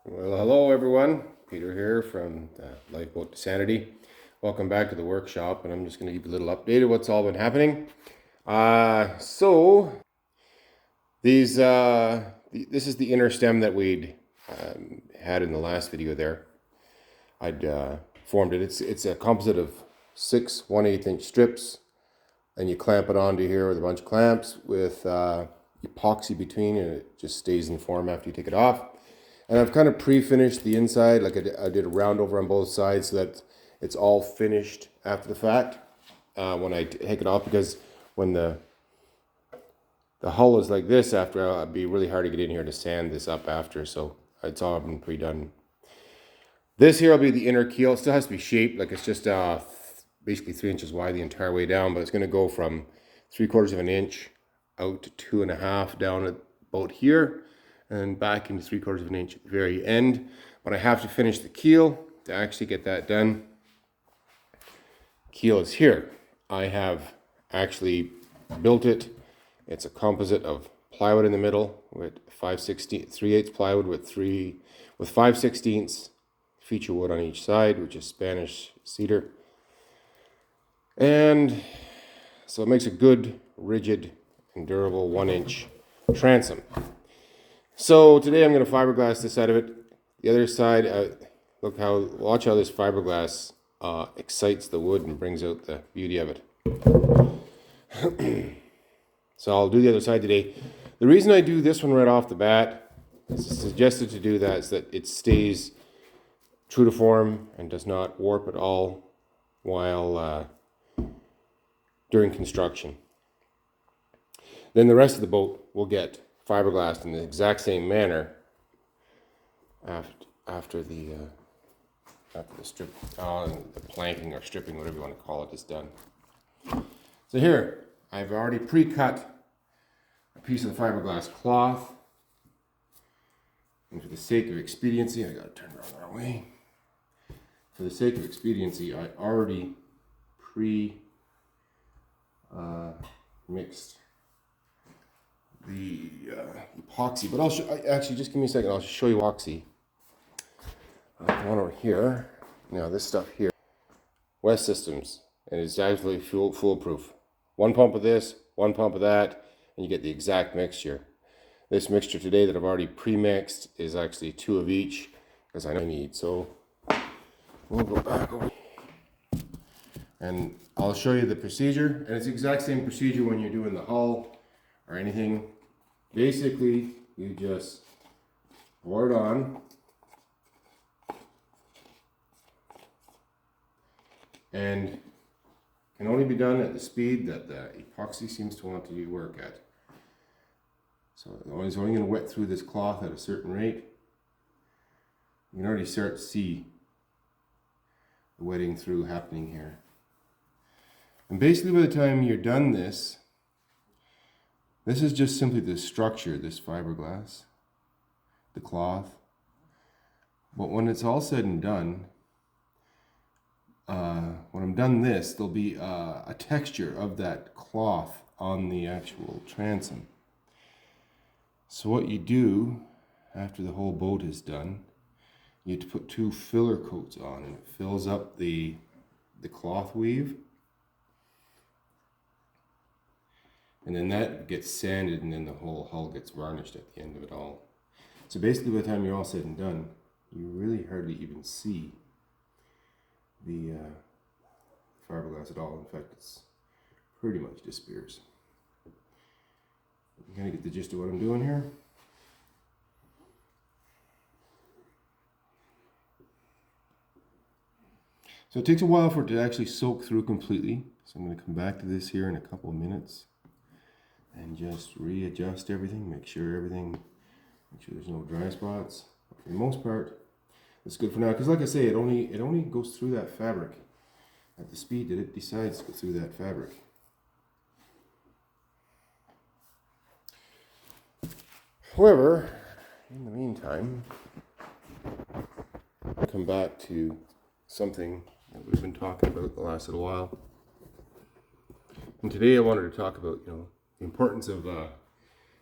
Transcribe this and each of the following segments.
Well, hello everyone. Peter here from Lifeboat to Sanity. Welcome back to the workshop, and I'm just going to give you a little update of what's all been happening. So these this is the inner stem that we'd had in the last video. There, I'd formed it. It's a composite of 6 1/8 inch strips, and you clamp it onto here with a bunch of clamps with epoxy between, and it just stays in form after you take it off. And I've kind of pre-finished the inside, like I did a round over on both sides so that it's all finished after the fact when I take it off, because when the hull is like this after, it'd be really hard to get in here to sand this up after, so it's all been pre-done. This here will be the inner keel. It still has to be shaped, like it's just basically 3 inches wide the entire way down, but it's going to go from 3/4 of an inch out to 2.5 down at about here, and back into 3/4 of an inch at the very end. But I have to finish the keel to actually get that done. Keel is here. I have actually built it. It's a composite of plywood in the middle with 3/8 plywood with 5/16 feature wood on each side, which is Spanish cedar. And so it makes a good, rigid, and durable 1-inch transom. So today I'm going to fiberglass this side of it. The other side, watch how this fiberglass excites the wood and brings out the beauty of it. So I'll do the other side today. The reason I do this one right off the bat, is suggested to do that, is that it stays true to form and does not warp at all while during construction. Then the rest of the boat will get fiberglassed in the exact same manner after the strip, the planking or stripping, whatever you want to call it, is done. So here, I've already pre-cut a piece of the fiberglass cloth, and for the sake of expediency, I gotta turn it around that way. For the sake of expediency, I already mixed the epoxy, but actually just give me a second. I'll show you epoxy. One over here. Now this stuff here, West Systems, and it's absolutely foolproof. One pump of this, one pump of that, and you get the exact mixture. This mixture today that I've already pre-mixed is actually 2 of each, because I know I need. So we'll go back over, and I'll show you the procedure, and it's the exact same procedure when you're doing the hull or anything. Basically, you just pour it on, and can only be done at the speed that the epoxy seems to want to work at. So it's only going to wet through this cloth at a certain rate. You can already start to see the wetting through happening here. And basically by the time you're done this is just simply the structure, this fiberglass, the cloth. But when it's all said and done, when I'm done this, there'll be a texture of that cloth on the actual transom. So what you do after the whole boat is done, you have to put 2 filler coats on, and it fills up the cloth weave. And then that gets sanded, and then the whole hull gets varnished at the end of it all. So basically by the time you're all said and done, you really hardly even see the fiberglass at all. In fact, it's pretty much disappears. You kind of get the gist of what I'm doing here. So it takes a while for it to actually soak through completely. So I'm going to come back to this here in a couple of minutes and just readjust everything, make sure there's no dry spots. But for the most part, it's good for now, because like I say, it only goes through that fabric at the speed that it decides to go through that fabric. However, in the meantime, I'll come back to something that we've been talking about the last little while. And today I wanted to talk about, the importance of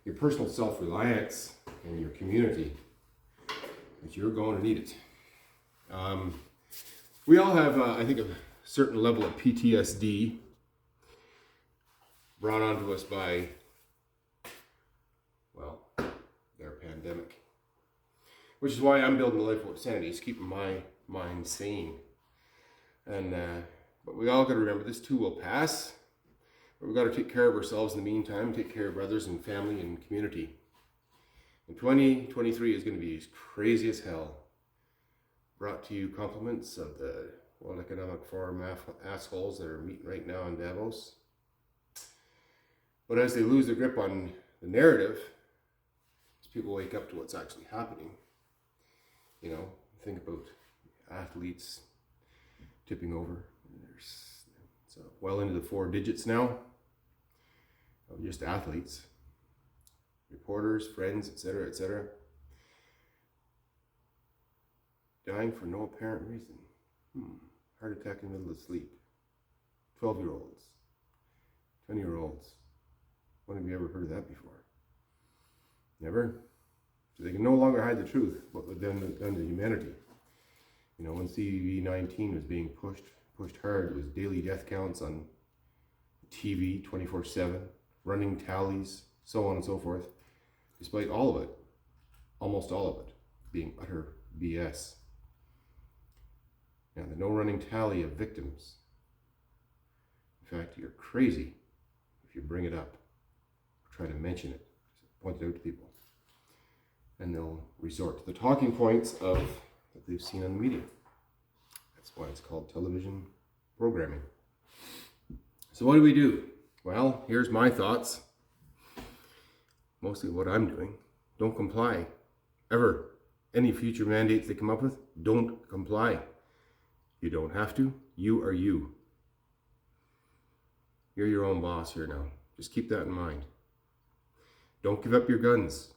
your personal self-reliance and your community. But you're going to need it. We all have, I think, a certain level of PTSD brought onto us by, well, their pandemic. Which is why I'm building the Life Without Sanity, is keeping my mind sane. And but we all got to remember this too will pass. But we've got to take care of ourselves in the meantime, take care of others and family and community. And 2023 is going to be as crazy as hell. Brought to you compliments of the World Economic Forum assholes that are meeting right now in Davos. But as they lose their grip on the narrative, as people wake up to what's actually happening, you know, think about athletes tipping over. It's well into the 4 digits now of just athletes, reporters, friends, etc., dying for no apparent reason. Heart attack in the middle of sleep. 12-year-olds, 20-year-olds. When have you ever heard of that before? Never? So they can no longer hide the truth, what was done to humanity. You know, when CV-19 was being pushed hard, it was daily death counts on TV 24/7, running tallies, so on and so forth, despite all of it, almost all of it, being utter BS. Now, the no running tally of victims. In fact, you're crazy if you bring it up, or try to mention it, point it out to people. And they'll resort to the talking points that they've seen on the media. That's why it's called television programming. So what do? Well, here's my thoughts. Mostly what I'm doing. Don't comply. Ever. Any future mandates they come up with, don't comply. You don't have to. You are you. You're your own boss here now. Just keep that in mind. Don't give up your guns.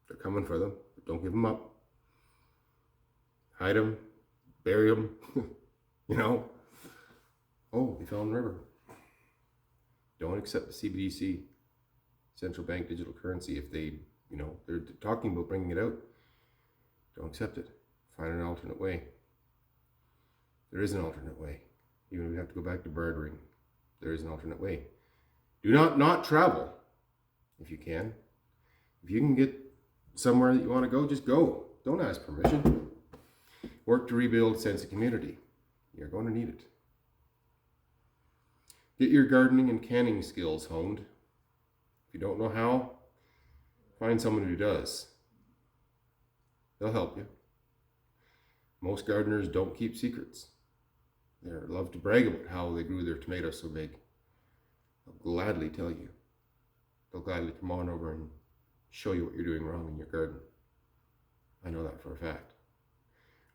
They're coming for them, but don't give them up. Hide them, bury them, you know. Oh, they fell in the river. Don't accept the CBDC, central bank digital currency, if they, you know, they're talking about bringing it out. Don't accept it. Find an alternate way. There is an alternate way. Even if we have to go back to bartering, there is an alternate way. Do not travel if you can. If you can get somewhere that you want to go, just go. Don't ask permission. Work to rebuild a sense of community. You're going to need it. Get your gardening and canning skills honed. If you don't know how, find someone who does. They'll help you. Most gardeners don't keep secrets. They love to brag about how they grew their tomatoes so big. They'll gladly tell you. They'll gladly come on over and show you what you're doing wrong in your garden. I know that for a fact.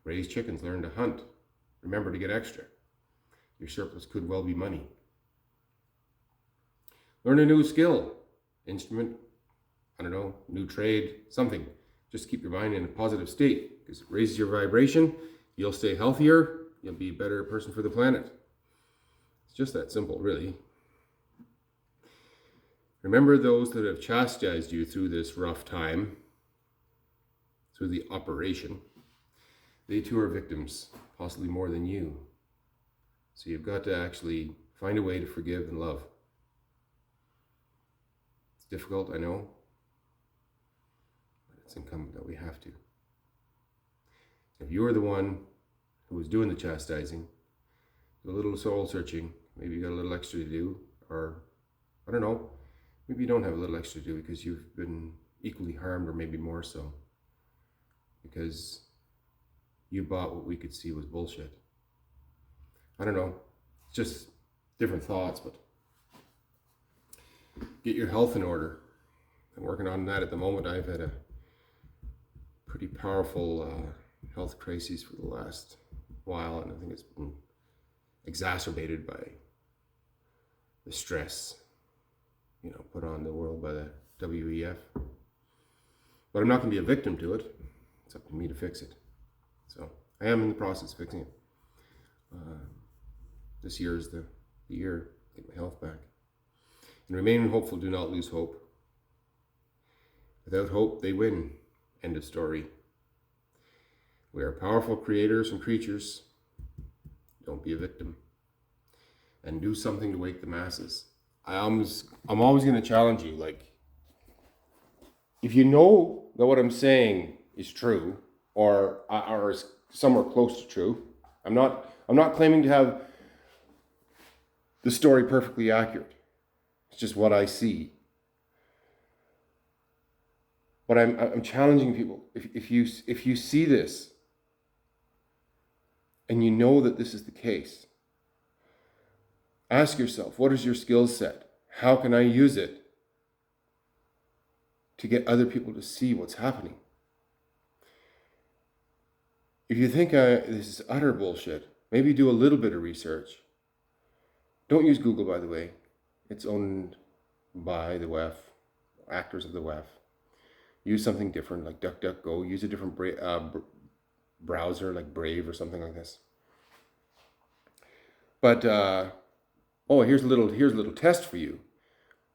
Raise chickens, learn to hunt. Remember to get extra. Your surplus could well be money. Learn a new skill, instrument, I don't know, new trade, something. Just keep your mind in a positive state, because it raises your vibration, you'll stay healthier, you'll be a better person for the planet. It's just that simple, really. Remember those that have chastised you through this rough time, through the operation. They too are victims, possibly more than you. So you've got to actually find a way to forgive and love. It's difficult, I know, but it's incumbent that we have to. If you were the one who was doing the chastising, do a little soul searching, maybe you got a little extra to do, or I don't know, maybe you don't have a little extra to do because you've been equally harmed, or maybe more so, because you bought what we could see was bullshit. I don't know, it's just different thoughts, but get your health in order. I'm working on that at the moment. I've had a pretty powerful health crisis for the last while, and I think it's been exacerbated by the stress, you know, put on the world by the WEF. But I'm not going to be a victim to it. It's up to me to fix it. So I am in the process of fixing it. This year is the year to get my health back. And remain hopeful, do not lose hope. Without hope, they win. End of story. We are powerful creators and creatures. Don't be a victim. And do something to wake the masses. I'm always going to challenge you. Like, if you know that what I'm saying is true, or is somewhere close to true, I'm not claiming to have the story perfectly accurate. It's just what I see. But I'm challenging people. If you see this, and you know that this is the case, ask yourself, what is your skill set? How can I use it to get other people to see what's happening? If you think this is utter bullshit, maybe do a little bit of research. Don't use Google, by the way. It's owned by the WEF, actors of the WEF. Use something different, like DuckDuckGo. Use a different browser, like Brave or something like this. But here's a little test for you.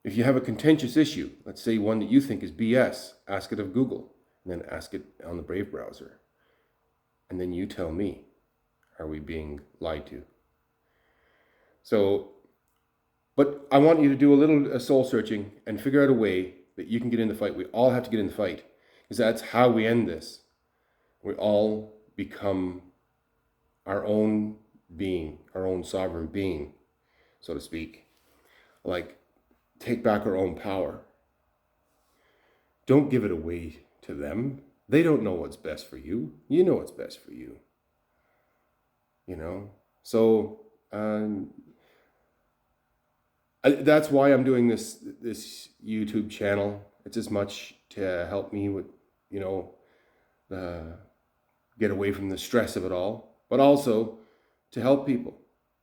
If you have a contentious issue, let's say one that you think is BS, ask it of Google, and then ask it on the Brave browser. And then you tell me, are we being lied to? So, but I want you to do a little soul searching and figure out a way that you can get in the fight. We all have to get in the fight, because that's how we end this. We all become our own being, our own sovereign being, so to speak. Like, take back our own power. Don't give it away to them. They don't know what's best for you. You know what's best for you. You know? So, that's why I'm doing this YouTube channel. It's as much to help me with, get away from the stress of it all, but also to help people.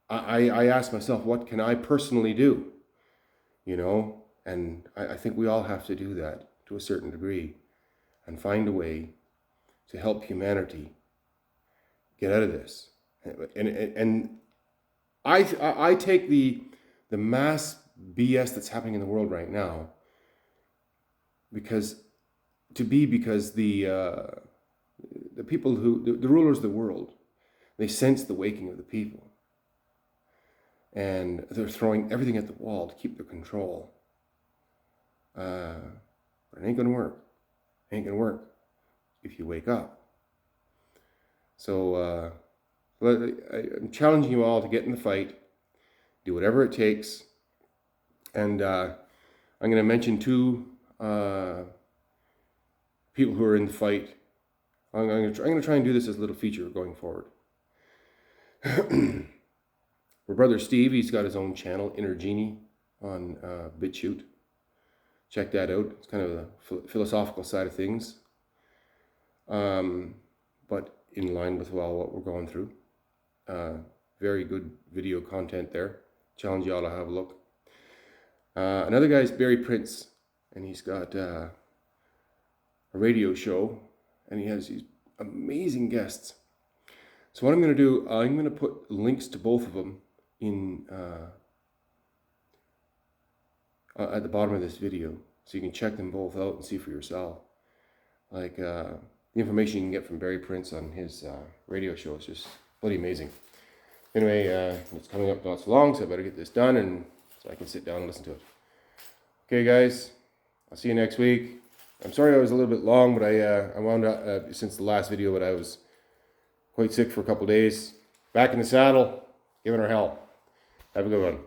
I ask myself, what can I personally do? And I think we all have to do that to a certain degree and find a way to help humanity get out of this. And I take the mass BS that's happening in the world right now because the people the rulers of the world, they sense the waking of the people, and they're throwing everything at the wall to keep their control. But it ain't gonna work. It ain't gonna work if you wake up. So I'm challenging you all to get in the fight, do whatever it takes, and I'm going to mention two people who are in the fight. I'm going to try and do this as a little feature going forward. My brother Steve, he's got his own channel, Inner Genie, on BitChute. Check that out. It's kind of the philosophical side of things, but in line with what we're going through. Very good video content there. Challenge you all to have a look. Another guy is Barry Prince, and he's got a radio show, and he has these amazing guests. So what I'm going to do, I'm going to put links to both of them in at the bottom of this video, so you can check them both out and see for yourself. Like the information you can get from Barry Prince on his radio show is just bloody amazing. Anyway, it's coming up not so long, so I better get this done and so I can sit down and listen to it. Okay, guys, I'll see you next week. I'm sorry I was a little bit long, but I wound up since the last video, but I was quite sick for a couple days. Back in the saddle, giving her hell. Have a good one.